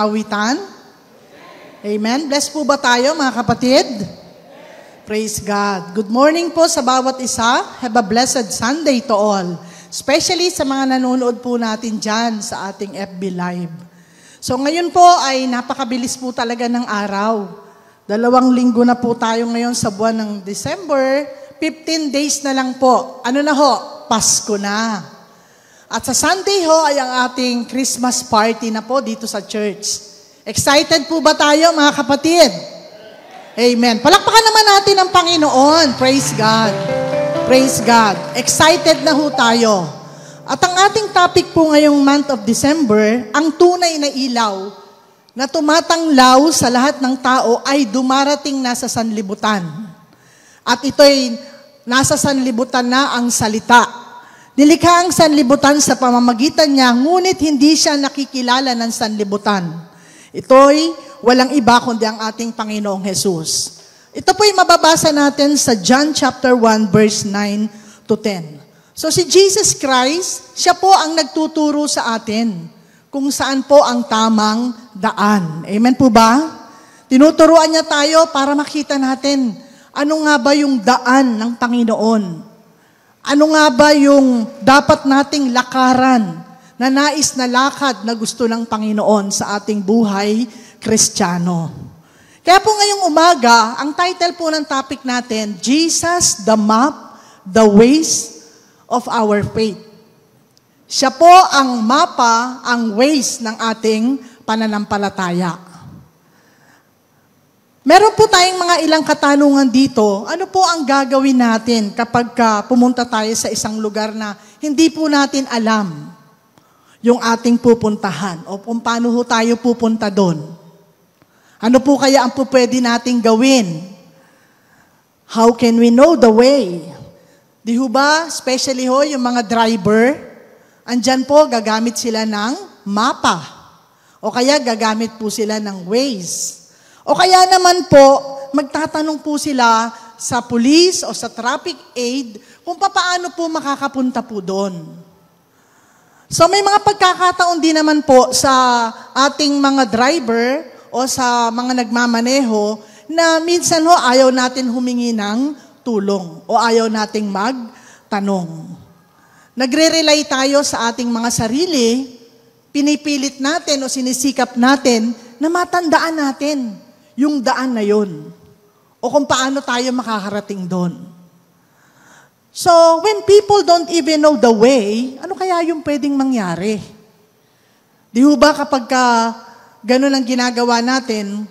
Awitan? Amen. Bless po ba tayo mga kapatid? Praise God. Good morning po sa bawat isa. Have a blessed Sunday to all. Especially sa mga nanonood po natin dyan sa ating FB Live. So ngayon po ay napakabilis po talaga ng araw. 2 linggo na po tayo ngayon sa buwan ng December. 15 days na lang po. Ano na ho? Pasko na. At sa Sunday ho ay ang ating Christmas party na po dito sa church. Excited po ba tayo mga kapatid? Amen. Palakpakan naman natin ang Panginoon. Praise God. Praise God. Excited na ho tayo. At ang ating topic po ngayong month of December, ang tunay na ilaw na tumatanglaw sa lahat ng tao ay dumarating na sa sanlibutan. At ito'y nasa sanlibutan na ang salita. Nilikha ang sanlibutan sa pamamagitan niya, ngunit hindi siya nakikilala ng sanlibutan. Ito'y walang iba kundi ang ating Panginoong Jesus. Ito po'y mababasa natin sa John chapter 1 verse 9 to 10. So si Jesus Christ, siya po ang nagtuturo sa atin kung saan po ang tamang daan. Amen po ba? Tinuturuan niya tayo para makita natin ano nga ba yung daan ng Panginoon. Ano nga ba yung dapat nating lakaran na nais na lakad na gusto ng Panginoon sa ating buhay Kristiyano? Kaya po ngayong umaga, ang title po ng topic natin, Jesus, the Map, the Ways of Our Faith. Siya po ang mapa, ang ways ng ating pananampalataya. Meron po tayong mga ilang katanungan dito. Ano po ang gagawin natin kapag pumunta tayo sa isang lugar na hindi po natin alam yung ating pupuntahan o kung paano ho tayo pupunta doon? Ano po kaya ang pwede nating gawin? How can we know the way? Di ho ba, especially ho yung mga driver, andyan po gagamit sila ng mapa o kaya gagamit po sila ng Waze. O kaya naman po, magtatanong po sila sa police o sa traffic aid kung paano po makakapunta po doon. So may mga pagkakataon din naman po sa ating mga driver o sa mga nagmamaneho na minsan ho ayaw natin humingi ng tulong o ayaw nating magtanong. Nagre-rely tayo sa ating mga sarili, pinipilit natin o sinisikap natin na matandaan natin yung daan na yun. O kung paano tayo makakarating doon. So, when people don't even know the way, ano kaya yung pwedeng mangyari? Di ho ba kapag ganun ang ginagawa natin,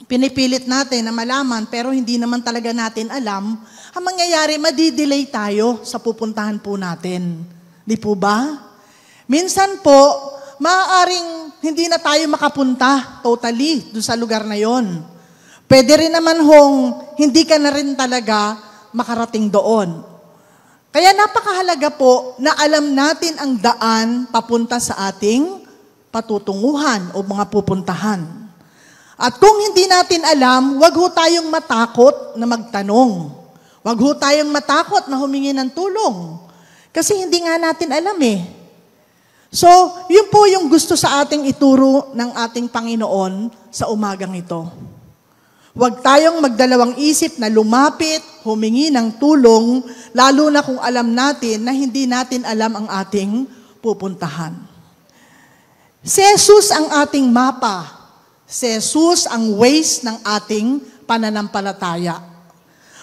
pinipilit natin na malaman, pero hindi naman talaga natin alam, ang mangyayari, madidelay tayo sa pupuntahan po natin. Di po ba? Minsan po, maaaring hindi na tayo makapunta totally doon sa lugar na yon. Pwede rin naman hindi ka na rin talaga makarating doon. Kaya napakahalaga po na alam natin ang daan papunta sa ating patutunguhan o mga pupuntahan. At kung hindi natin alam, wag ho tayong matakot na magtanong. Wag ho tayong matakot na humingi ng tulong. Kasi hindi nga natin alam eh. So, yun po yung gusto sa ating ituro ng ating Panginoon sa umagang ito. Huwag tayong magdalawang isip na lumapit, humingi ng tulong, lalo na kung alam natin na hindi natin alam ang ating pupuntahan. Si Jesus ang ating mapa. Si Jesus ang ways ng ating pananampalataya.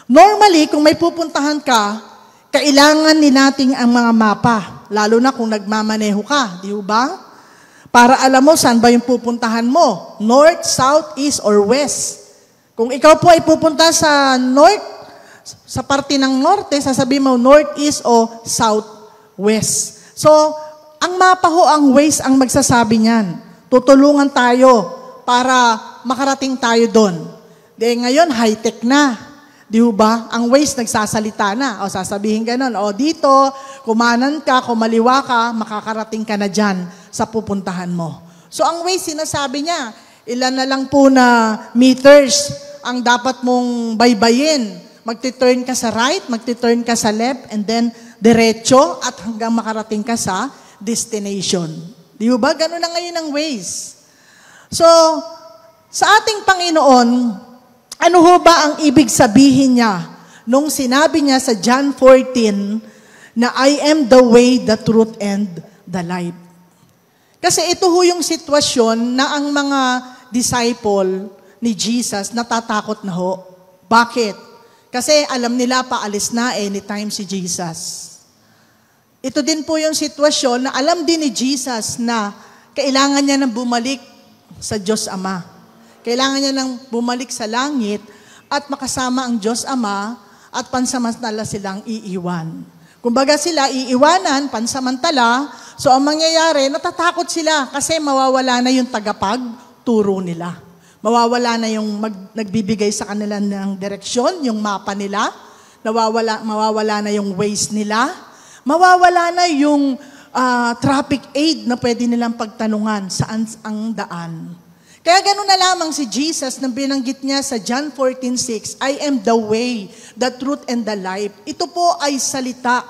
Normally, kung may pupuntahan ka, kailangan din natin ang mga mapa. Lalo na kung nagmamaneho ka, di ba? Para alam mo saan ba yung pupuntahan mo. North, south, east, or west. Kung ikaw po ay pupunta sa north, sa parte ng norte, sasabihin mo north, east, o south, west. So, ang mapa ho, ang ways ang magsasabi niyan. Tutulungan tayo para makarating tayo doon. Ngayon, high-tech na. Di ba? Ang Waze nagsasalita na. O sasabihin ganon, o dito, kumanan ka, kumaliwa ka, makakarating ka na dyan sa pupuntahan mo. So ang Waze, sinasabi niya, ilan na lang po na meters ang dapat mong baybayin. Magti-turn ka sa right, magti-turn ka sa left, and then diretso at hanggang makarating ka sa destination. Di ba? Ganon na ngayon ang Waze. So, sa ating Panginoon, ano ho ba ang ibig sabihin niya nung sinabi niya sa John 14 na I am the way, the truth, and the life? Kasi ito ho yung sitwasyon na ang mga disciple ni Jesus natatakot na ho. Bakit? Kasi alam nila paalis na anytime si Jesus. Ito din po yung sitwasyon na alam din ni Jesus na kailangan niya nang bumalik sa Diyos Ama. Kailangan niya nang bumalik sa langit at makasama ang Diyos Ama at pansamantala silang iiwan. Kumbaga sila iiwanan, pansamantala, so ang mangyayari, natatakot sila kasi mawawala na yung tagapagturo nila. Mawawala na yung nagbibigay sa kanila ng direksyon, yung mapa nila. Mawawala na yung ways nila. Mawawala na yung traffic aid na pwede nilang pagtanungan saan ang daan. Kaya gano'n na lamang si Jesus nang binanggit niya sa John 14:6, I am the way, the truth, and the life. Ito po ay salita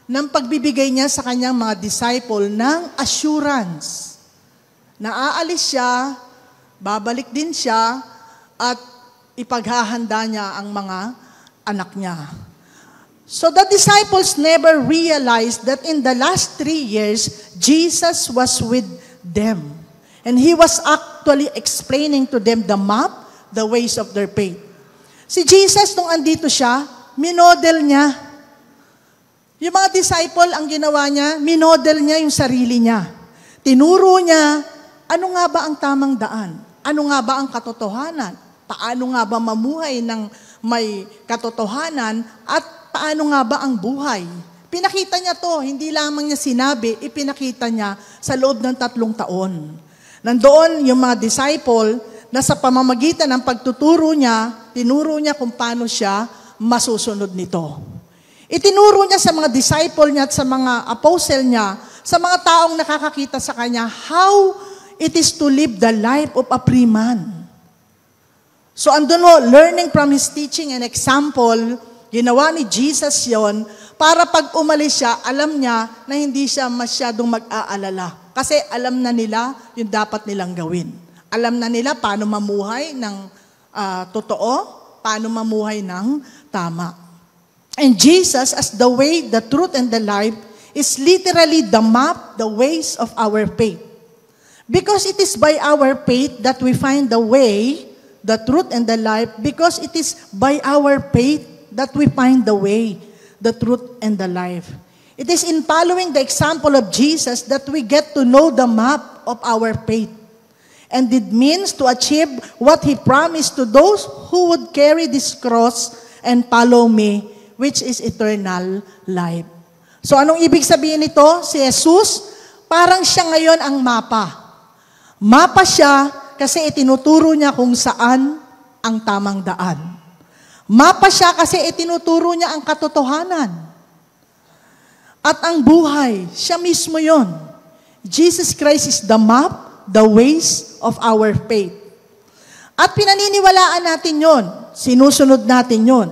ng pagbibigay niya sa kanyang mga disciple ng assurance. Naaalis siya, babalik din siya, at ipaghahanda niya ang mga anak niya. So the disciples never realized that in the last 3 years, Jesus was with them. And He was actually explaining to them the map, the ways of their faith. Si Jesus, nung andito siya, minodel niya. Yung mga disciple, ang ginawa niya, minodel niya yung sarili niya. Tinuro niya, ano nga ba ang tamang daan? Ano nga ba ang katotohanan? Paano nga ba mamuhay ng may katotohanan? At paano nga ba ang buhay? Pinakita niya to, hindi lamang niya sinabi, ipinakita niya sa loob ng 3 taon. Nandoon yung mga disciple na sa pamamagitan ng pagtuturo niya, tinuro niya kung paano siya masusunod nito. Itinuro niya sa mga disciple niya at sa mga apostle niya, sa mga taong nakakakita sa kanya, how it is to live the life of a free man. So andun ho, learning from His teaching and example, ginawa ni Jesus yon para pag umalis siya, alam niya na hindi siya masyadong mag-aalala. Kasi alam na nila yung dapat nilang gawin. Alam na nila paano mamuhay ng totoo, paano mamuhay ng tama. And Jesus, as the way, the truth, and the life, is literally the map, the ways of our faith. Because it is by our faith that we find the way, the truth, and the life, because it is by our faith that we find the way, the truth, and the life. It is in following the example of Jesus that we get to know the map of our faith. And it means to achieve what He promised to those who would carry this cross and follow me, which is eternal life. So anong ibig sabihin nito? Si Jesus, parang siya ngayon ang mapa. Mapa siya kasi itinuturo niya kung saan ang tamang daan. Mapa siya kasi itinuturo niya ang katotohanan. At ang buhay, siya mismo yon. Jesus Christ is the map, the ways of our faith. At pinaniniwalaan natin yon, sinusunod natin yon,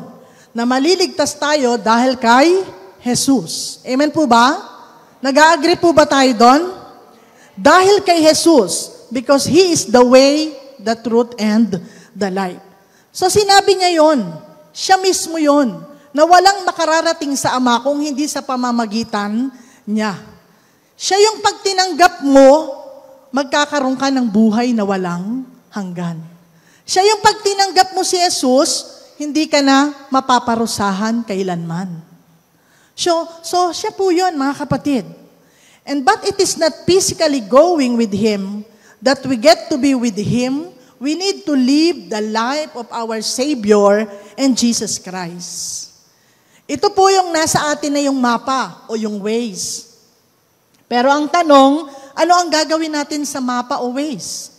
na maliligtas tayo dahil kay Jesus. Amen po ba? Nag-agree po ba tayo doon? Dahil kay Jesus, because He is the way, the truth, and the life. So sinabi niya yon, siya mismo yon, na walang makararating sa Ama kung hindi sa pamamagitan niya. Siya yung pag tinanggap mo, magkakaroon ka ng buhay na walang hanggan. Siya yung pag tinanggap mo si Jesus, hindi ka na mapaparusahan kailanman. So siya po yun, mga kapatid. And but it is not physically going with Him that we get to be with Him. We need to live the life of our Savior and Jesus Christ. Ito po yung nasa atin na yung mapa o yung ways. Pero ang tanong, ano ang gagawin natin sa mapa o ways?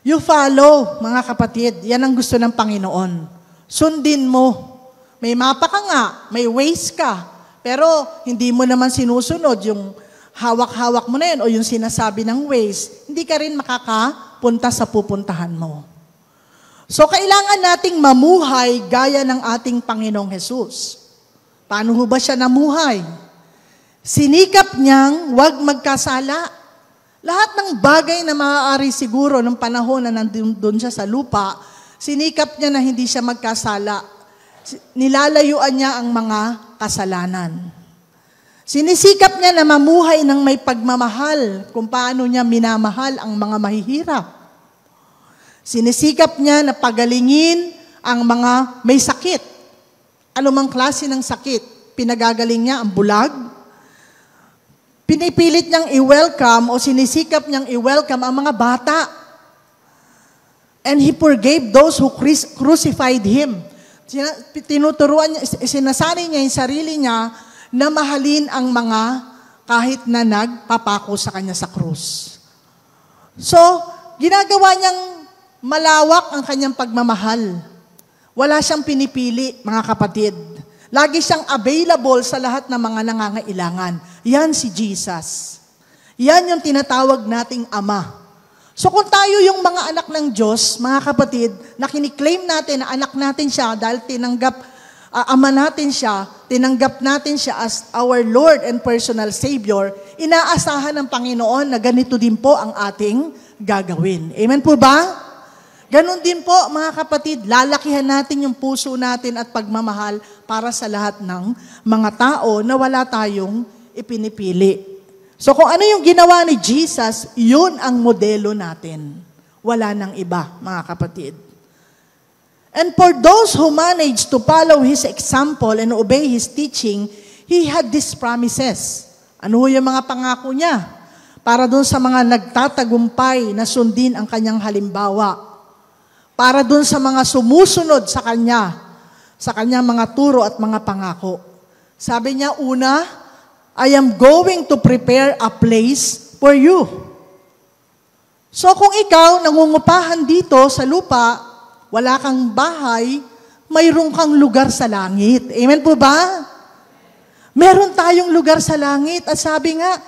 You follow, mga kapatid. Yan ang gusto ng Panginoon. Sundin mo. May mapa ka nga, may ways ka. Pero hindi mo naman sinusunod yung hawak-hawak mo na yun o yung sinasabi ng ways. Hindi ka rin makakapunta sa pupuntahan mo. So kailangan nating mamuhay gaya ng ating Panginoong Jesus. Paano ho ba siya namuhay? Sinikap niyang huwag magkasala. Lahat ng bagay na maaari siguro ng panahon na nandun siya sa lupa, sinikap niya na hindi siya magkasala. Nilalayuan niya ang mga kasalanan. Sinisikap niya na mamuhay ng may pagmamahal kung paano niya minamahal ang mga mahihirap. Sinisikap niya na pagalingin ang mga may sakit. Anumang klase ng sakit, pinagagaling niya ang bulag. Pinipilit niyang i-welcome o sinisikap niyang i-welcome ang mga bata. And He forgave those who crucified Him. Tinuturuan niya, sinasari niya yung sarili niya na mahalin ang mga kahit na nagpapako sa kanya sa krus. So, ginagawa niyang malawak ang kanyang pagmamahal. Wala siyang pinipili, mga kapatid. Lagi siyang available sa lahat ng mga nangangailangan. Yan si Jesus. Yan yung tinatawag nating Ama. So kung tayo yung mga anak ng Diyos, mga kapatid, na kiniklaim natin na anak natin siya dahil Ama natin siya, tinanggap natin siya as our Lord and personal Savior, inaasahan ng Panginoon na ganito din po ang ating gagawin. Amen po ba? Ganon din po, mga kapatid, lalakihan natin yung puso natin at pagmamahal para sa lahat ng mga tao na wala tayong ipinipili. So kung ano yung ginawa ni Jesus, yun ang modelo natin. Wala nang iba, mga kapatid. And for those who managed to follow His example and obey His teaching, He had these promises. Ano yung mga pangako niya? Para doon sa mga nagtatagumpay na sundin ang kanyang halimbawa. Para doon sa mga sumusunod sa kanyang mga turo at mga pangako. Sabi niya, una, I am going to prepare a place for you. So kung ikaw nangungupahan dito sa lupa, wala kang bahay, mayroon kang lugar sa langit. Amen po ba? Meron tayong lugar sa langit. At sabi nga,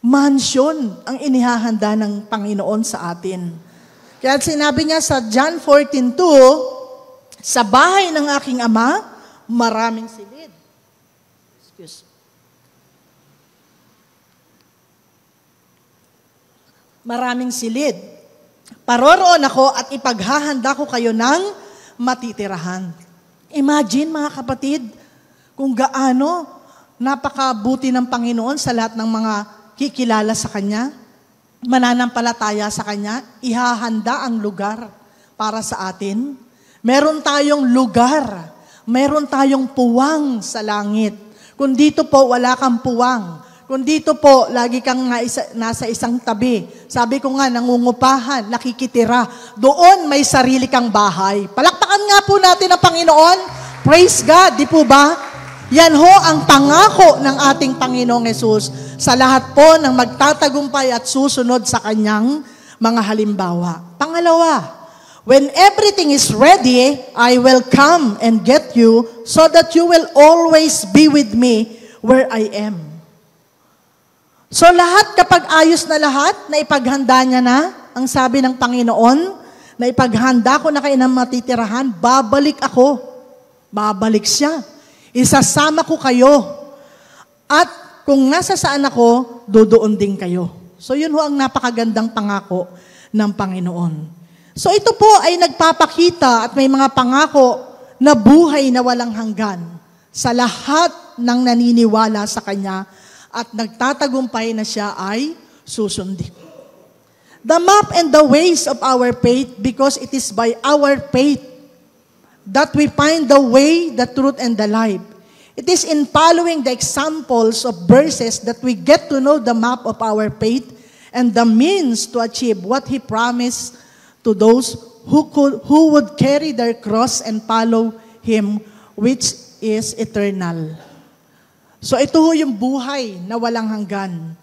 mansion ang inihahanda ng Panginoon sa atin. Kaya sinabi niya sa John 14:2, sa bahay ng aking Ama, maraming silid. Excuse me. Maraming silid. Paroroon ako at ipaghahanda ko kayo ng matitirahan. Imagine, mga kapatid, kung gaano napakabuti ng Panginoon sa lahat ng mga kikilala sa Kanya, mananampalataya sa Kanya, ihahanda ang lugar para sa atin. Meron tayong lugar, meron tayong puwang sa langit. Kung dito po, wala kang puwang. Kung dito po, lagi kang nasa isang tabi. Sabi ko nga, nangungupahan, nakikitira. Doon may sarili kang bahay. Palakpakan nga po natin ang Panginoon. Praise God, di po ba? Yan ho ang pangako ng ating Panginoong Hesus sa lahat po ng magtatagumpay at susunod sa Kanyang mga halimbawa. Pangalawa, when everything is ready, I will come and get you so that you will always be with me where I am. So lahat, kapag ayos na lahat, na ipaghanda niya na, ang sabi ng Panginoon, na ipaghanda ko na kayo ng matitirahan, babalik ako. Babalik siya. Isasama ko kayo. At kung nasa saan ako, doon din kayo. So yun ho ang napakagandang pangako ng Panginoon. So ito po ay nagpapakita at may mga pangako na buhay na walang hanggan sa lahat ng naniniwala sa Kanya at nagtatagumpay na siya ay susundin. The map and the ways of our faith, because it is by our faith that we find the way, the truth, and the life. It is in following the examples of verses that we get to know the map of our faith and the means to achieve what He promised to those who would carry their cross and follow Him, which is eternal. So ito ho yung buhay na walang hanggan.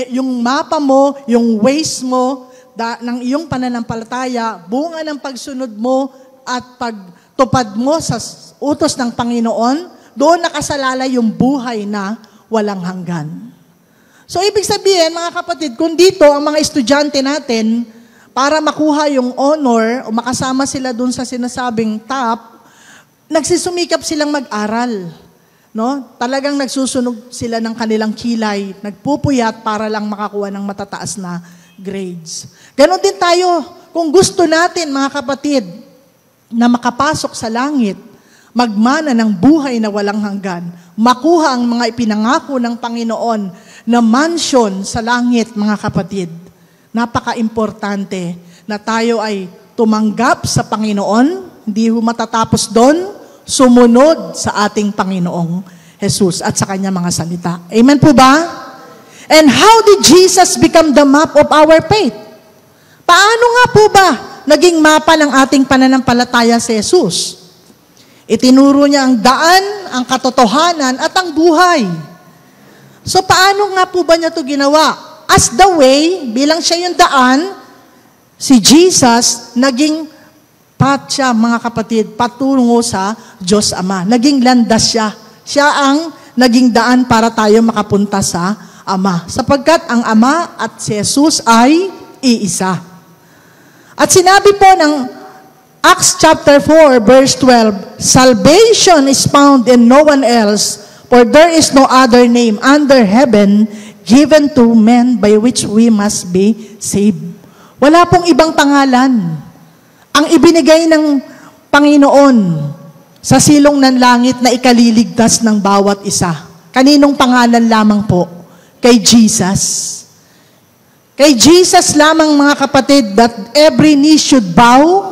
Yung mapa mo, yung ways mo, ng iyong pananampalataya, bunga ng pagsunod mo at pagtupad mo sa utos ng Panginoon, doon nakasalalay yung buhay na walang hanggan. So ibig sabihin, mga kapatid, kung dito ang mga estudyante natin, para makuha yung honor o makasama sila doon sa sinasabing top, nagsusumikap silang mag-aral. No? Talagang nagsusunog sila ng kanilang kilay, nagpupuyat para lang makakuha ng matataas na grades. Ganon din tayo, kung gusto natin, mga kapatid, na makapasok sa langit, magmana ng buhay na walang hanggan, makuha ang mga ipinangako ng Panginoon na mansion sa langit, mga kapatid. Napaka-importante na tayo ay tumanggap sa Panginoon, hindi matatapos doon, sumunod sa ating Panginoong Jesus at sa Kanya mga salita. Amen po ba? And how did Jesus become the map of our faith? Paano nga po ba naging mapa ng ating pananampalataya si Jesus? Itinuro niya ang daan, ang katotohanan, at ang buhay. So paano nga po ba niya ito ginawa? As the way, bilang siya yung daan, si Jesus naging path siya, mga kapatid, patungo sa Diyos Ama. Naging landas siya. Siya ang naging daan para tayo makapunta sa Ama. Sapagkat ang Ama at si Jesus ay iisa. At sinabi po ng Acts chapter 4, verse 12, Salvation is found in no one else, for there is no other name under heaven given to men by which we must be saved. Wala pong ibang pangalan ang ibinigay ng Panginoon sa silong ng langit na ikaliligtas ng bawat isa. Kaninong pangalan lamang po? Kay Jesus. Kay Jesus lamang, mga kapatid, that every knee should bow,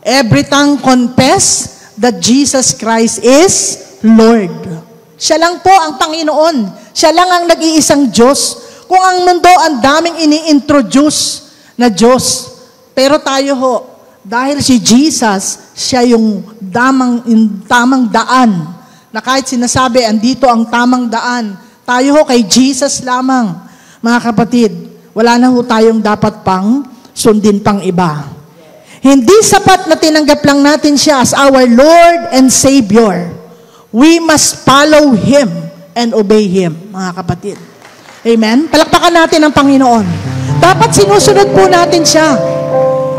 every tongue confess that Jesus Christ is Lord. Siya lang po ang Panginoon. Siya lang ang nag-iisang Diyos. Kung ang mundo ang daming ini-introduce na Diyos, pero tayo ho, dahil si Jesus, siya yung tamang daan. Na kahit sinasabi, andito ang tamang daan. Tayo ho kay Jesus lamang. Mga kapatid, wala na ho tayong dapat pang sundin pang iba. Hindi sapat na tinanggap lang natin siya as our Lord and Savior. We must follow Him and obey Him, mga kapatid. Amen? Palakpakan natin ang Panginoon. Dapat sinusunod po natin siya.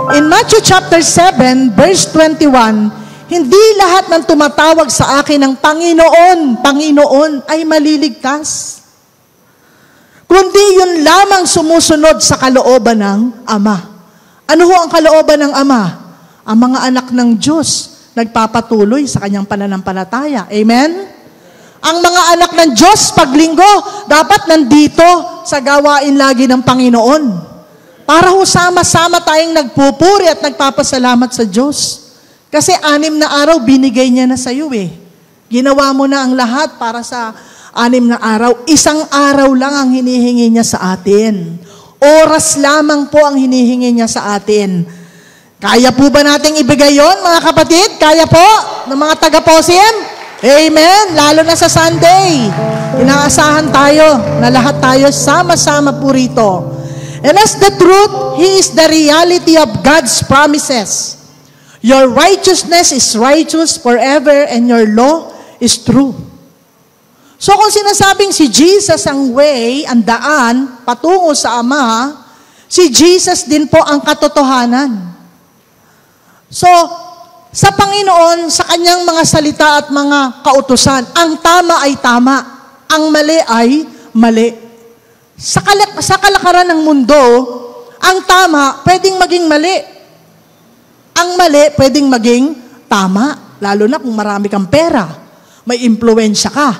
In Matthew chapter 7, verse 21, hindi lahat ng tumatawag sa akin ng Panginoon, Panginoon ay maliligtas. Kundi yun lamang sumusunod sa kalooban ng Ama. Ano ho ang kalooban ng Ama? Ang mga anak ng Diyos nagpapatuloy sa kanyang pananampalataya. Amen? Ang mga anak ng Diyos paglinggo, dapat nandito sa gawain lagi ng Panginoon. Para ho sama-sama tayong nagpupuri at nagpapasalamat sa Diyos. Kasi 6 na araw binigay niya na sa iyo eh. Ginawa mo na ang lahat para sa 6 na araw. 1 araw lang ang hinihingi niya sa atin. Oras lamang po ang hinihingi niya sa atin. Kaya po ba nating ibigay yon, mga kapatid? Kaya po ng mga taga-POSIM? Amen! Lalo na sa Sunday. Inaasahan tayo na lahat tayo sama-sama po rito. And as the truth, He is the reality of God's promises. Your righteousness is righteous forever and your law is true. So kung sinasabing si Jesus ang way, ang daan, patungo sa Ama, si Jesus din po ang katotohanan. So, sa Panginoon, sa Kanyang mga salita at mga kautusan, ang tama ay tama, ang mali ay mali. Sa kalakaran ng mundo, ang tama pwedeng maging mali. Ang mali pwedeng maging tama, lalo na kung marami kang pera, may impluwensya ka.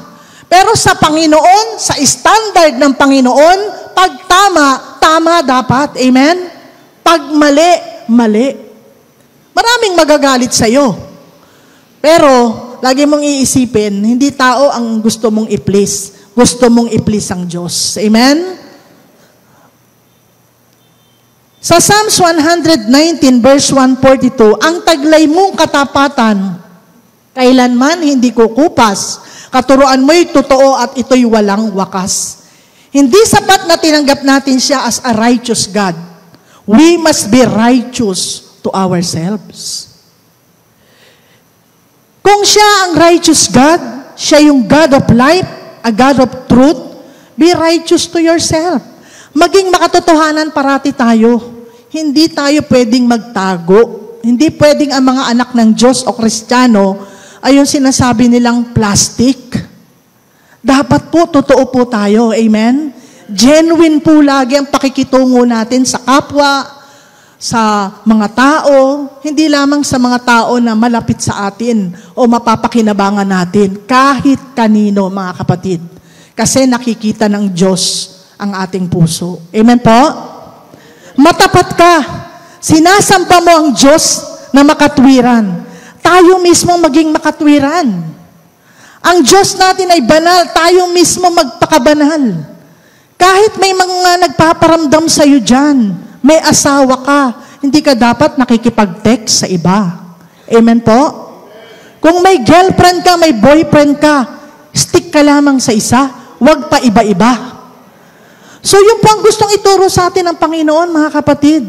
Pero sa Panginoon, sa standard ng Panginoon, pag tama, tama dapat. Amen? Pag mali, mali. Maraming magagalit sa'yo. Pero, lagi mong iisipin, hindi tao ang gusto mong i-please. Gusto mong i-please ang Diyos. Amen? Sa Psalms 119, verse 142, ang taglay mong katapatan, kailanman hindi kukupas, katuruan mo'y totoo at ito'y walang wakas. Hindi sapat na tinanggap natin siya as a righteous God. We must be righteous to ourselves. Kung siya ang righteous God, siya yung God of life, a God of truth, be righteous to yourself. Maging makatotohanan parati tayo. Hindi tayo pwedeng magtago. Hindi pwedeng ang mga anak ng Diyos o Kristiyano ay yung sinasabi nilang plastic. Dapat po, totoo po tayo. Amen? Genuine po lagi ang pakikitungo natin sa kapwa, sa mga tao, hindi lamang sa mga tao na malapit sa atin o mapapakinabangan natin, kahit kanino, mga kapatid. Kasi nakikita ng Diyos ang ating puso. Amen po? Matapat ka. Sinasamba mo ang Diyos na makatwiran. Tayo mismo maging makatwiran. Ang Diyos natin ay banal, tayo mismo magpakabanal. Kahit may mga nagpaparamdam sa iyo dyan, may asawa ka, hindi ka dapat nakikipag-text sa iba. Amen po? Kung may girlfriend ka, may boyfriend ka, stick ka lamang sa isa, huwag pa iba-iba. So yun po ang gustong ituro sa atin ng Panginoon, mga kapatid.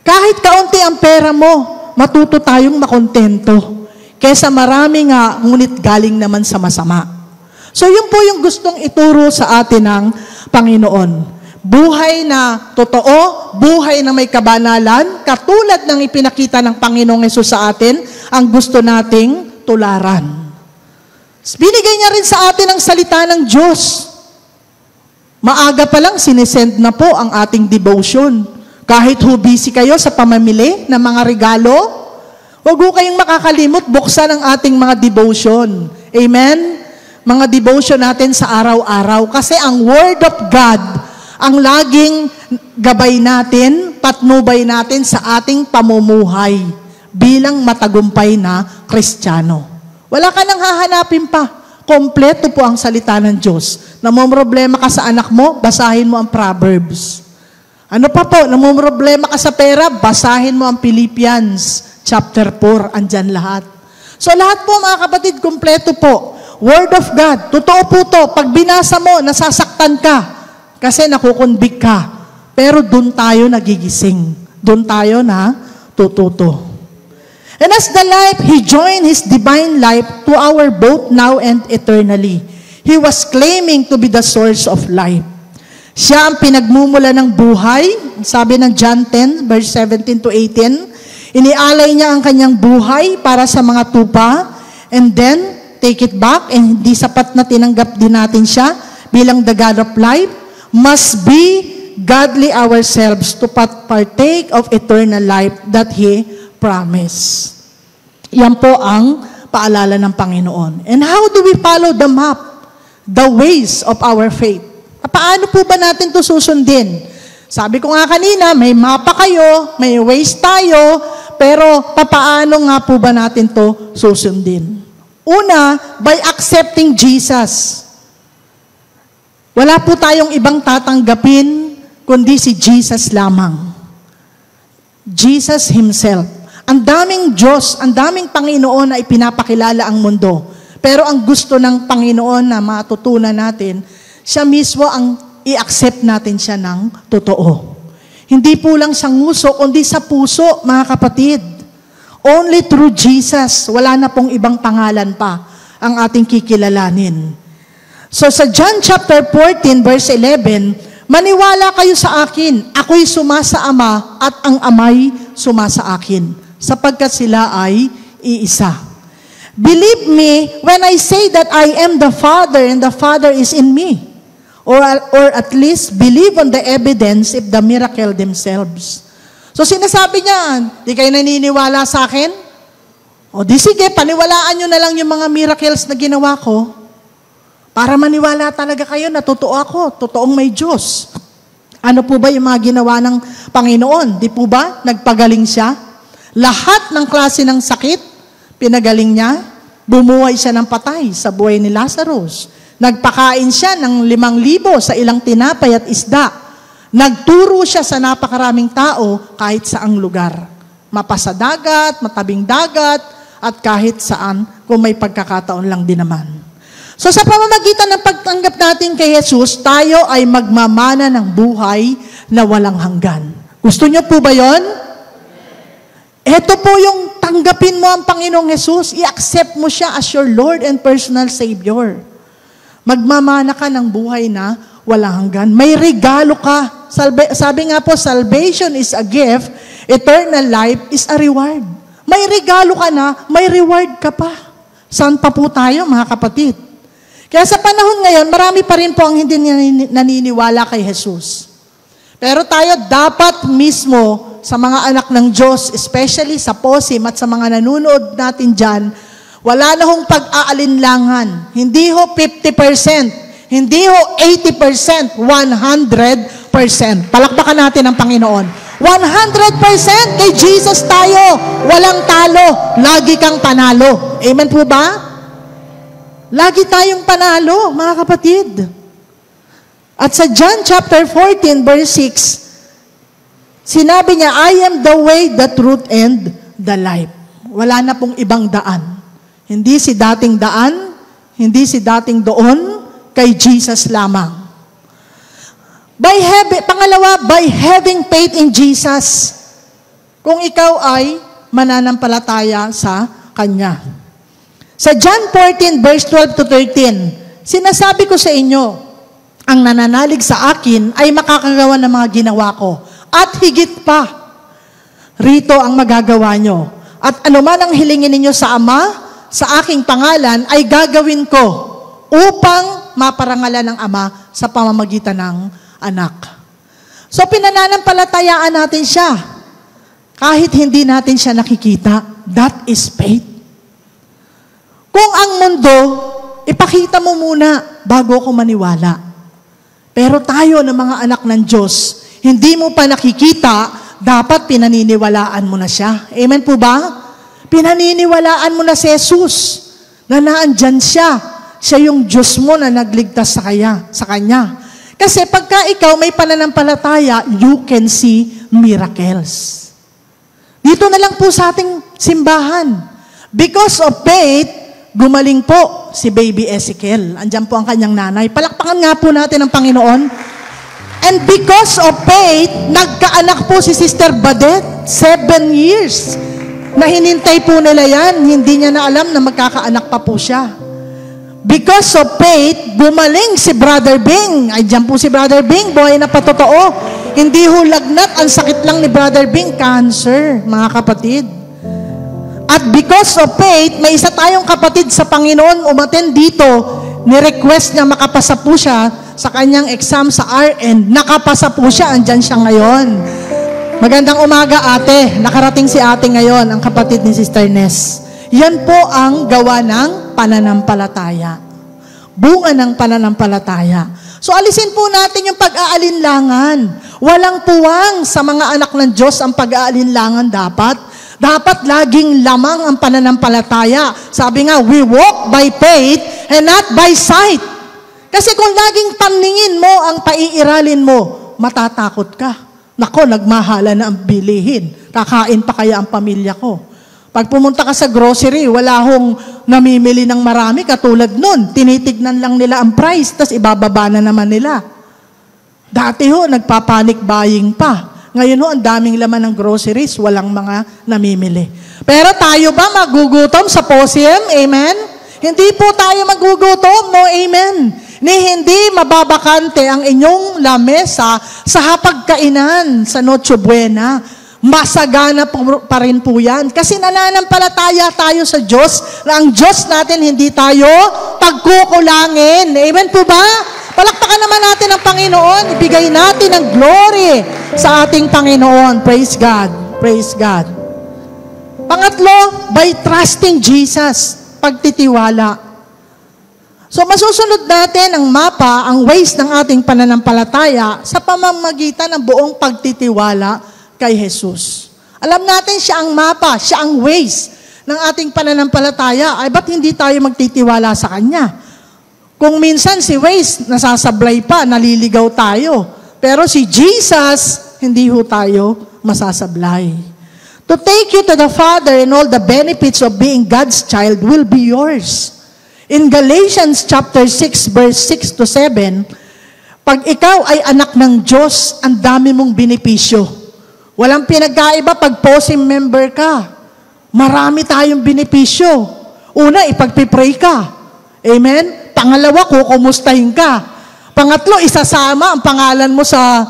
Kahit kaunti ang pera mo, matuto tayong makontento. Kesa marami nga, ngunit galing naman sa masama. So yun po yung gustong ituro sa atin ng Panginoon. Buhay na totoo, buhay na may kabanalan, katulad ng ipinakita ng Panginoong Hesus sa atin, ang gusto nating tularan. Binigay niya rin sa atin ang salita ng Diyos. Maaga pa lang, sinesend na po ang ating devotion. Kahit busy kayo sa pamamili ng mga regalo, huwag ho kayong makakalimot, buksan ang ating mga devotion. Amen? Mga devotion natin sa araw-araw. Kasi ang Word of God, ang laging gabay natin, patnubay natin sa ating pamumuhay bilang matagumpay na Kristiyano. Wala ka nang hahanapin pa. Kompleto po ang salita ng Diyos. Namomroblema ka sa anak mo, basahin mo ang Proverbs. Ano pa po? Namomroblema ka sa pera, basahin mo ang Philippians chapter 4, andyan lahat. So lahat po mga kapatid, kumpleto po. Word of God, totoo po to. Pag binasa mo, nasasaktan ka. Kasi nakukonvict ka. Pero doon tayo nagigising. Doon tayo na tututo. And as the life, He joined His divine life to our both now and eternally. He was claiming to be the source of life. Siya ang pinagmumula ng buhay. Sabi ng John 10, verse 17 to 18, inialay niya ang kanyang buhay para sa mga tupa and then take it back and hindi sapat na tinanggap din natin siya bilang the God of life. Must be godly ourselves to partake of eternal life that He promised. Yan po ang paalala ng Panginoon. And how do we follow the map? The ways of our faith. Paano po ba natin ito susundin? Sabi ko nga kanina, may mapa kayo, may ways tayo, pero papaano nga po ba natin to susundin? Una, by accepting Jesus. Wala po tayong ibang tatanggapin, kundi si Jesus lamang. Jesus Himself. Ang daming Diyos, ang daming Panginoon na ipinapakilala ang mundo. Pero ang gusto ng Panginoon na matutunan natin, siya mismo ang i-accept natin siya ng totoo. Hindi po lang sa nguso, kundi sa puso, mga kapatid. Only through Jesus, wala na pong ibang pangalan pa ang ating kikilalanin. So sa John chapter 14, verse 11, maniwala kayo sa akin, ako'y sumasa Ama at ang Ama'y sumasa akin, sapagkat sila ay iisa. Believe me when I say that I am the Father and the Father is in me. Or at least believe on the evidence if the miracle themselves. So sinasabi niya, di kayo naniniwala sa akin? O di sige, paniwalaan nyo na lang yung mga miracles na ginawa ko para maniwala talaga kayo na totoo ako, totoong may Diyos. Ano po ba yung mga ginawa ng Panginoon? Di po ba nagpagaling siya? Lahat ng klase ng sakit, pinagaling niya. Bumuhay siya ng patay sa buhay ni Lazarus. Nagpakain siya ng 5,000 sa ilang tinapay at isda. Nagturo siya sa napakaraming tao kahit saang lugar. Mapasa dagat, matabing dagat, at kahit saan kung may pagkakataon lang din naman. So sa pamamagitan ng pagtanggap natin kay Jesus, tayo ay magmamana ng buhay na walang hanggan. Gusto niyo po ba yon? Ito po yung tanggapin mo ang Panginoong Jesus, i-accept mo siya as your Lord and personal Savior. Magmamana ka ng buhay na walang hanggan. May regalo ka. Sabi nga po, salvation is a gift, eternal life is a reward. May regalo ka na, may reward ka pa. Saan pa po tayo, mga kapatid? Kaya sa panahon ngayon, marami pa rin po ang hindi naniniwala kay Jesus. Pero tayo dapat mismo sa mga anak ng Diyos, especially sa POSIM at sa mga nanonood natin dyan, wala na hong pag-aalinlangan. Hindi ho 50%, hindi ho 80%, 100%. Palakpakan natin ang Panginoon. 100% kay Jesus tayo. Walang talo. Lagi kang panalo. Amen po ba? Lagi tayong panalo, mga kapatid. At sa John chapter 14, verse 6, sinabi niya, I am the way, the truth, and the life. Wala na pong ibang daan. Hindi si dating daan, hindi si dating doon, kay Jesus lamang. Pangalawa, by having faith in Jesus. Kung ikaw ay mananampalataya sa Kanya. Sa John 14, verse 12 to 13, sinasabi ko sa inyo, ang nananalig sa akin ay makakagawa ng mga ginawa ko. At higit pa, rito ang magagawa nyo. At anuman ang hilingin ninyo sa Ama, sa aking pangalan, ay gagawin ko upang maparangalan ng Ama sa pamamagitan ng Anak. So pinananampalatayaan natin siya. Kahit hindi natin siya nakikita, that is faith. Kung ang mundo, ipakita mo muna bago ako maniwala. Pero tayo na mga anak ng Diyos, hindi mo pa nakikita, dapat pinaniniwalaan mo na siya. Amen po ba? Pinaniniwalaan mo na si Jesus, na naandyan siya. Siya yung Diyos mo na nagligtas sa Kanya. Kasi pagka ikaw may pananampalataya, you can see miracles. Dito na lang po sa ating simbahan. Because of faith, gumaling po si baby Ezekiel. Andyan po ang kanyang nanay. Palakpakan nga po natin ang Panginoon. And because of faith, nagkaanak po si Sister Badet. 7 years. Na hinintay po nila yan. Hindi niya na alam na magkakaanak pa po siya. Because of faith, gumaling si Brother Bing. Andyan po si Brother Bing. Buhay na patotoo. Hindi ho lagnat. Ang sakit lang ni Brother Bing, cancer, mga kapatid. At because of faith, may isa tayong kapatid sa Panginoon umattend dito, ni-request niya makapasa po siya sa kanyang exam sa RN. Nakapasa po siya, andyan siya ngayon. Magandang umaga, ate. Nakarating si ate ngayon, ang kapatid ni Sister Ness. Yan po ang gawa ng pananampalataya. Bunga ng pananampalataya. So alisin po natin yung pag-aalinlangan. Walang puwang sa mga anak ng Diyos ang pag-aalinlangan dapat. Dapat laging lamang ang pananampalataya. Sabi nga, we walk by faith and not by sight. Kasi kung laging paningin mo ang paiiralin mo, matatakot ka. Nako, nagmahala na ang bilihin. Kakain pa kaya ang pamilya ko. Pag pumunta ka sa grocery, wala hong namimili ng marami. Katulad nun, tinitignan lang nila ang price, tas ibababa na naman nila. Dati ho, nagpapanic buying pa. Ngayon ho, ang daming laman ng groceries, walang mga namimili. Pero tayo ba magugutom sa POSIM? Amen? Hindi po tayo magugutom, no? Amen? Ni hindi mababakante ang inyong lamesa sa hapagkainan sa Noche Buena. Masagana pa rin po yan. Kasi nananampalataya tayo sa Diyos na ang Diyos natin hindi tayo pagkukulangin. Amen po ba? Palakpakan naman natin ang Panginoon. Ibigay natin ang glory sa ating Panginoon. Praise God. Praise God. Pangatlo, by trusting Jesus. Pagtitiwala. So masusunod natin ang mapa, ang ways ng ating pananampalataya sa pamamagitan ng buong pagtitiwala kay Jesus. Alam natin siya ang mapa, siya ang ways ng ating pananampalataya. Ay ba't hindi tayo magtitiwala sa Kanya? Kung minsan si Waze, nasasablay pa, naliligaw tayo. Pero si Jesus, hindi ho tayo masasablay. To take you to the Father and all the benefits of being God's child will be yours. In Galatians chapter 6, verse 6 to 7, pag ikaw ay anak ng Diyos, ang dami mong benepisyo. Walang pinagkaiba pag POSIM member ka. Marami tayong benepisyo. Una, ipagpipray ka. Amen? Pangalawa, kukumustahin ka. Pangatlo, isasama ang pangalan mo sa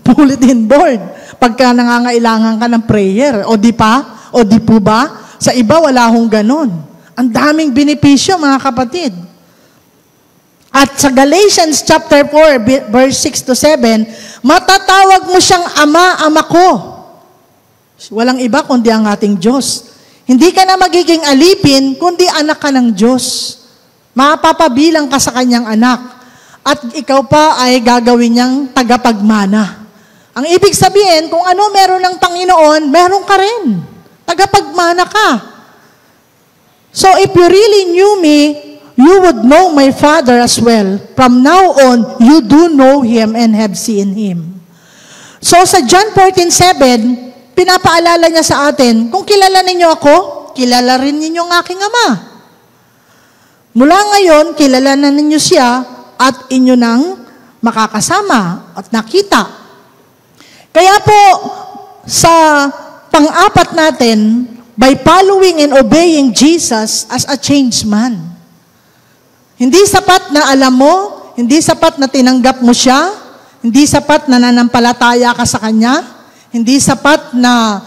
bulletin board pagka nangangailangan ka ng prayer. O di pa? O di po ba? Sa iba, wala hong ganon. Ang daming benepisyo, mga kapatid. At sa Galatians chapter 4, verse 6 to 7, matatawag mo siyang Ama, Ama ko. Walang iba kundi ang ating Diyos. Hindi ka na magiging alipin, kundi anak ka ng Diyos. Mapapabilang ka sa kanyang anak. At ikaw pa ay gagawin niyang tagapagmana. Ang ibig sabihin, kung ano meron ng Panginoon, meron ka rin. Tagapagmana ka. So if you really knew me, you would know my Father as well. From now on, you do know Him and have seen Him. So sa John 14:7, pinapaalala niya sa atin, kung kilala ninyo ako, kilala rin ninyo ang aking Ama. Mula ngayon, kilala na ninyo siya at inyo nang makakasama at nakita. Kaya po, sa pang-apat natin, by following and obeying Jesus as a changed man. Hindi sapat na alam mo, hindi sapat na tinanggap mo siya, hindi sapat na nanampalataya ka sa Kanya, hindi sapat na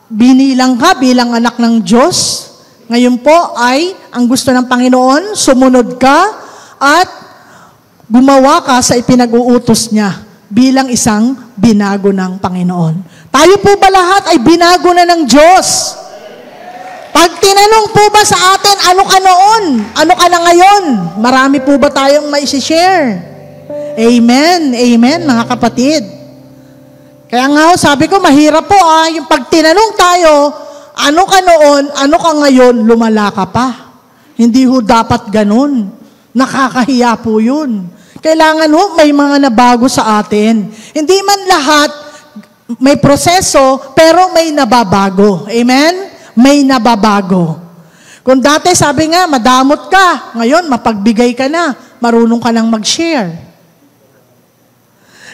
binilang ka bilang anak ng Diyos. Ngayon po ay, ang gusto ng Panginoon, sumunod ka at gumawa ka sa ipinag-uutos niya bilang isang binago ng Panginoon. Tayo po ba lahat ay binago na ng Diyos? Pag tinanong po ba sa atin, ano ka noon? Ano ka na ngayon? Marami po ba tayong maisi-share? Amen, amen mga kapatid. Kaya nga sabi ko, mahirap po yung pag tinanong tayo, ano ka noon, ano ka ngayon, lumala ka pa. Hindi ho dapat ganun. Nakakahiya po yun. Kailangan ho, may mga nabago sa atin. Hindi man lahat may proseso, pero may nababago. Amen? May nababago. Kung dati sabi nga, madamot ka. Ngayon, mapagbigay ka na. Marunong ka nang mag-share.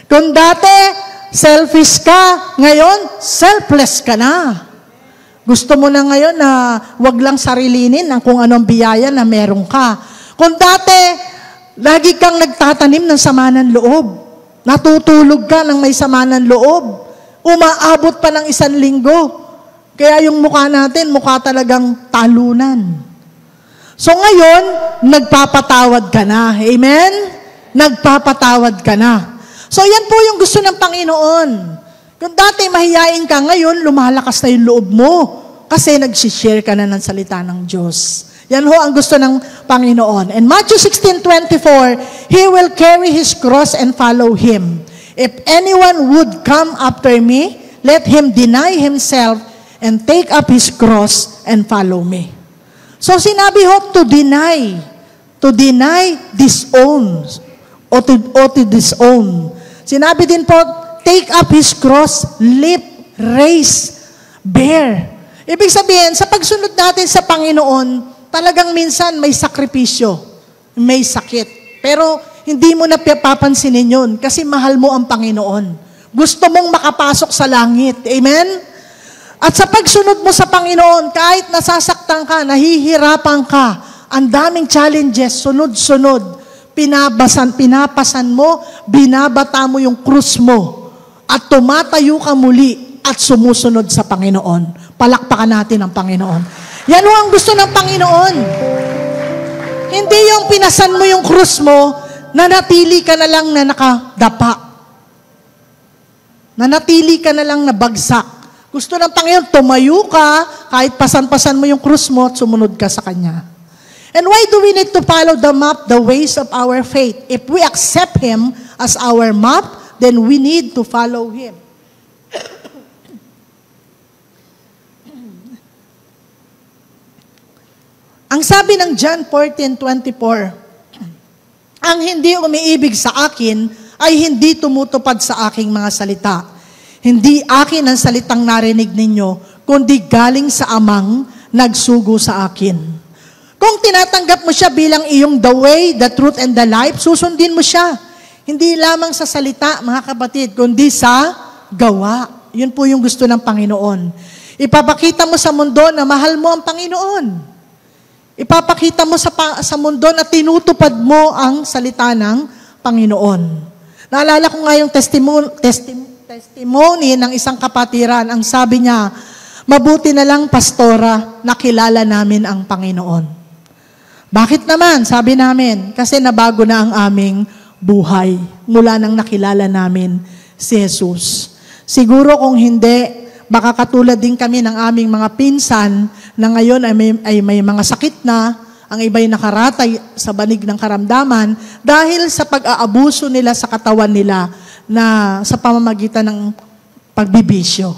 Kung dati, selfish ka. Ngayon, selfless ka na. Gusto mo na ngayon na wag lang sarilinin ang kung anong biyaya na meron ka. Kung dati, lagi kang nagtatanim ng sama ng loob. Natutulog ka ng may sama ng loob. Umaabot pa ng 1 linggo. Kaya yung mukha natin, mukha talagang talunan. So ngayon, nagpapatawad ka na. Amen? Nagpapatawad ka na. So yan po yung gusto ng Panginoon. Kung dati mahiyain ka, ngayon lumalakas na yung loob mo. Kasi nagsishare ka na ng salita ng Diyos. Yan ho ang gusto ng Panginoon. And Matthew 16:24, He will carry His cross and follow Him. If anyone would come after me, let him deny himself and take up his cross and follow me. So sinabi ho, to deny disown, o to disown. Sinabi din po, take up his cross, live, raise, bear. Ibig sabihin, sa pagsunod natin sa Panginoon, talagang minsan may sakripisyo, may sakit. Pero hindi mo na papansinin yun kasi mahal mo ang Panginoon. Gusto mong makapasok sa langit. Amen? At sa pagsunod mo sa Panginoon, kahit nasasaktan ka, nahihirapan ka, ang daming challenges, sunod-sunod, pinapasan mo, binabata mo yung krus mo, at tumatayo ka muli at sumusunod sa Panginoon. Palakpakan natin ang Panginoon. Yan ho ang gusto ng Panginoon. Hindi yung pinasan mo yung krus mo, nanatili ka na lang na nakadapa. Nanatili ka na lang na bagsak. Gusto ng Panginoon, tumayo ka, kahit pasan-pasan mo yung krus mo at sumunod ka sa Kanya. And why do we need to follow the map, the ways of our faith? If we accept Him as our map, then we need to follow Him. Ang sabi ng John 14:24, ang hindi umiibig sa akin ay hindi tumutupad sa aking mga salita. Hindi akin ang salitang narinig ninyo, kundi galing sa amang nagsugo sa akin. Kung tinatanggap mo siya bilang iyong the way, the truth, and the life, susundin mo siya. Hindi lamang sa salita, mga kapatid, kundi sa gawa. Yun po yung gusto ng Panginoon. Ipapakita mo sa mundo na mahal mo ang Panginoon. Ipapakita mo sa mundo na tinutupad mo ang salita ng Panginoon. Naalala ko nga yung testimony ng isang kapatiran. Ang sabi niya, mabuti na lang, pastora, nakilala namin ang Panginoon. Bakit naman? Sabi namin, kasi nabago na ang aming buhay mula nang nakilala namin si Jesus. Siguro kung hindi, baka katulad din kami ng aming mga pinsan na ngayon ay may mga sakit na, ang iba'y nakaratay sa banig ng karamdaman dahil sa pag-aabuso nila sa katawan nila na sa pamamagitan ng pagbibisyo.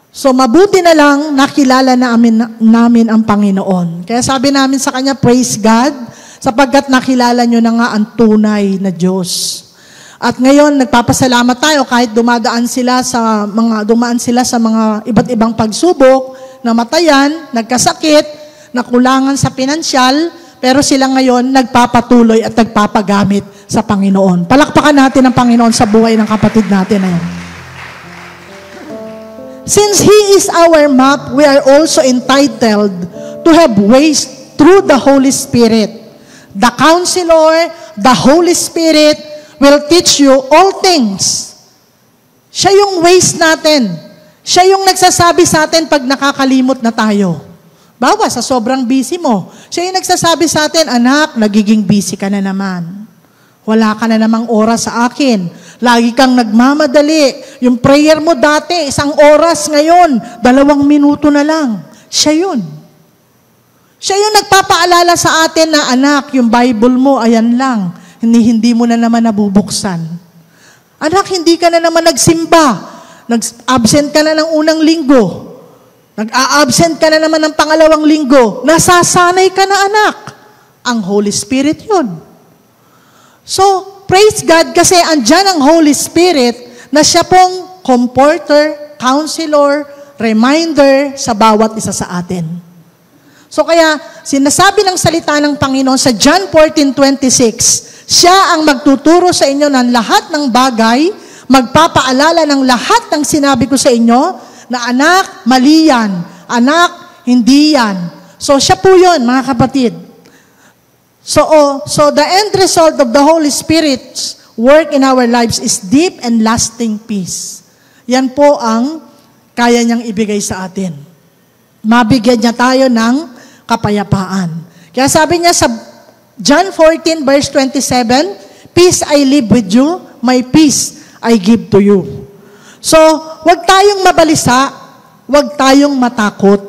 So mabuti na lang nakilala namin ang Panginoon. Kaya sabi namin sa Kanya, praise God, sapagkat nakilala nyo na nga ang tunay na Diyos. At ngayon, nagpapasalamat tayo kahit dumaan sila sa mga iba't ibang pagsubok, namatayan, nagkasakit, nakulangan sa pinansyal, pero sila ngayon nagpapatuloy at nagpapagamit sa Panginoon. Palakpakan natin ang Panginoon sa buhay ng kapatid natin na yan. Since He is our map, we are also entitled to have ways through the Holy Spirit. The Counselor, the Holy Spirit, will teach you all things. Siya yung ways natin. Siya yung nagsasabi sa atin pag nakakalimot na tayo. Bawa sa sobrang busy mo. Siya yung nagsasabi sa atin, anak, nagiging busy ka na naman. Wala ka na namang oras sa akin. Lagi kang nagmamadali. Yung prayer mo dati, 1 oras ngayon, 2 minuto na lang. Siya yun. Siya yung nagpapaalala sa atin na, anak, yung Bible mo, ayan lang. Hindi mo na naman nabubuksan. Anak, hindi ka na naman nagsimba. Nag-absent ka na ng unang linggo. Nag-a-absent ka na naman ng pangalawang linggo. Nasasanay ka na, anak. Ang Holy Spirit yun. So, praise God kasi andyan ang Holy Spirit na siya pong comforter, counselor, reminder sa bawat isa sa atin. So kaya, sinasabi ng salita ng Panginoon sa John 14:26, siya ang magtuturo sa inyo ng lahat ng bagay, magpapaalala ng lahat ng sinabi ko sa inyo, na anak, mali yan. Anak, hindi yan. So siya po yun, mga kapatid. So the end result of the Holy Spirit's work in our lives is deep and lasting peace. Yan po ang kaya niyang ibigay sa atin. Mabigyan niya tayo ng kapayapaan. Kaya sabi niya sa John 14 verse 27, peace I live with you, my peace I give to you. So, wag tayong mabalisa, wag tayong matakot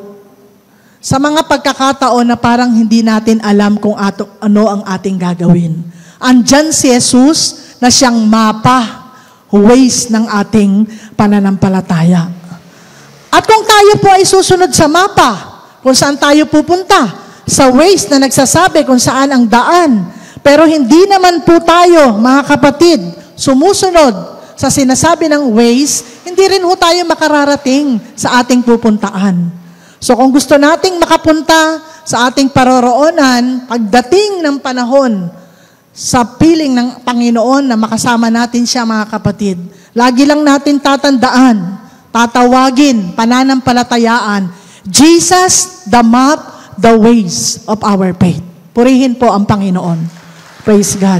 sa mga pagkakataon na parang hindi natin alam kung ano ang ating gagawin. Andyan si Jesus na siyang mapa, ways ng ating pananampalataya. At kung tayo po ay susunod sa mapa, kung saan tayo pupunta, sa ways na nagsasabi kung saan ang daan, pero hindi naman po tayo, mga kapatid, sumusunod sa sinasabi ng ways, hindi rin ho tayo makararating sa ating pupuntaan. So kung gusto nating makapunta sa ating paroroonan, pagdating ng panahon sa piling ng Panginoon na makasama natin siya, mga kapatid, lagi lang natin tatandaan, tatawagin, pananampalatayaan, Jesus, the map, the ways of our faith. Purihin po ang Panginoon. Praise God.